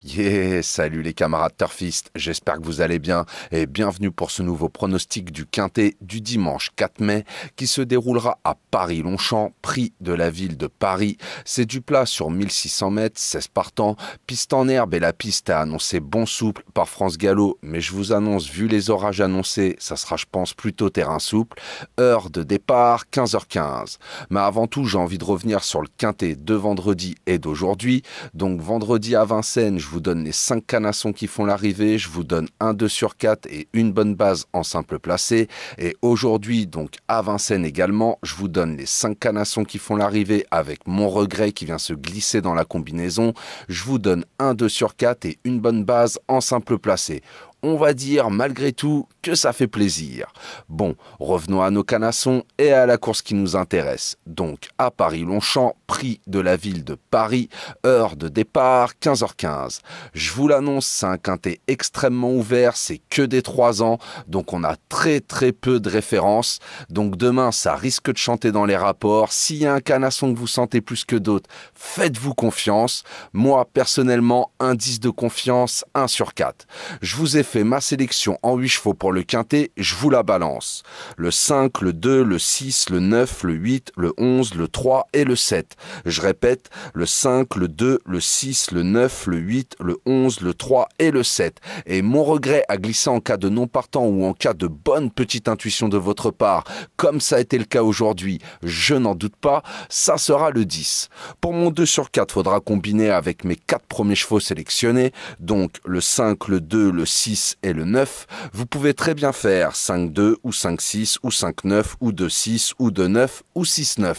Yeah, salut les camarades turfistes, j'espère que vous allez bien et bienvenue pour ce nouveau pronostic du Quintet du dimanche 4 mai qui se déroulera à Paris-Longchamp, prix de la ville de Paris. C'est du plat sur 1600 mètres, 16 partants, piste en herbe et la piste a annoncé bon souple par France Gallo, mais je vous annonce, vu les orages annoncés, ça sera je pense plutôt terrain souple. Heure de départ 15h15. Mais avant tout, j'ai envie de revenir sur le Quintet de vendredi et d'aujourd'hui. Donc vendredi à Vincennes, je vous donne les 5 canassons qui font l'arrivée, je vous donne un 2 sur 4 et une bonne base en simple placé. Et aujourd'hui, donc à Vincennes également, je vous donne les 5 canassons qui font l'arrivée avec mon regret qui vient se glisser dans la combinaison. Je vous donne un 2 sur 4 et une bonne base en simple placé. On va dire malgré tout que ça fait plaisir. Bon, revenons à nos canassons et à la course qui nous intéresse. Donc à Paris-Longchamp, prix de la ville de Paris, heure de départ 15h15. Je vous l'annonce, c'est un quintet extrêmement ouvert, c'est que des 3 ans, donc on a très peu de références. Donc demain, ça risque de chanter dans les rapports. S'il y a un canasson que vous sentez plus que d'autres, faites-vous confiance. Moi, personnellement, indice de confiance 1 sur 4. Je vous ai fait ma sélection en 8 chevaux pour le quintet, je vous la balance. Le 5, le 2, le 6, le 9, le 8, le 11, le 3 et le 7. Je répète, le 5, le 2, le 6, le 9, le 8, le 11, le 3 et le 7. Et mon regret à glisser en cas de non partant ou en cas de bonne petite intuition de votre part, comme ça a été le cas aujourd'hui, je n'en doute pas, ça sera le 10. Pour mon 2 sur 4, faudra combiner avec mes 4 premiers chevaux sélectionnés, donc le 5, le 2, le 6, et le 9, vous pouvez très bien faire 5-2 ou 5-6 ou 5-9 ou 2-6 ou 2-9 ou 6-9,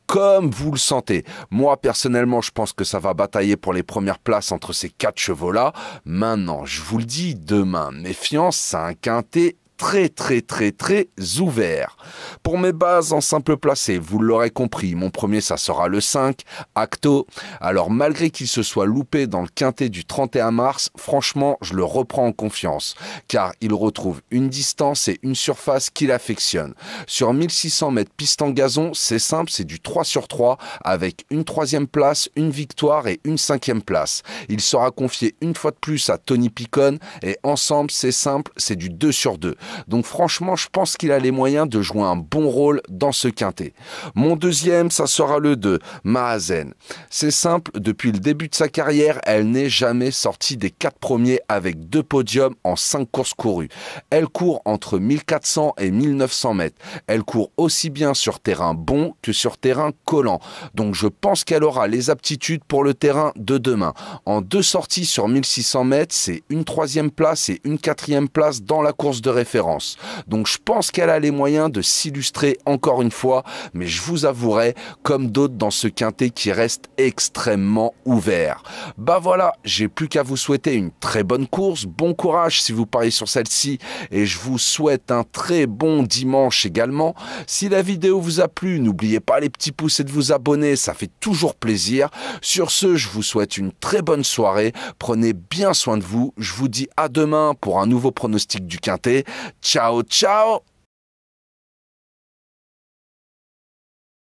comme vous le sentez. Moi, personnellement, je pense que ça va batailler pour les premières places entre ces 4 chevaux-là. Maintenant, je vous le dis, demain, méfiance, c'est un quintet très ouvert. Pour mes bases en simple placé, vous l'aurez compris, mon premier ça sera le 5, Acto. Alors malgré qu'il se soit loupé dans le quintet du 31 mars, franchement je le reprends en confiance, car il retrouve une distance et une surface qu'il affectionne. Sur 1600 mètres piste en gazon, c'est simple, c'est du 3 sur 3, avec une 3e place, une victoire et une 5e place. Il sera confié une fois de plus à Tony Picon, et ensemble c'est simple, c'est du 2 sur 2. Donc franchement, je pense qu'il a les moyens de jouer un bon rôle dans ce quintet. Mon deuxième, ça sera le 2, Mahazen. C'est simple, depuis le début de sa carrière, elle n'est jamais sortie des 4 premiers avec 2 podiums en 5 courses courues. Elle court entre 1400 et 1900 mètres. Elle court aussi bien sur terrain bon que sur terrain collant. Donc je pense qu'elle aura les aptitudes pour le terrain de demain. En 2 sorties sur 1600 mètres, c'est une 3e place et une 4e place dans la course de référence. Donc je pense qu'elle a les moyens de s'illustrer encore une fois, mais je vous avouerai, comme d'autres dans ce quintet qui reste extrêmement ouvert. Bah voilà, j'ai plus qu'à vous souhaiter une très bonne course, bon courage si vous pariez sur celle-ci, et je vous souhaite un très bon dimanche également. Si la vidéo vous a plu, n'oubliez pas les petits pouces et de vous abonner, ça fait toujours plaisir. Sur ce, je vous souhaite une très bonne soirée, prenez bien soin de vous, je vous dis à demain pour un nouveau pronostic du quintet. Ciao, ciao!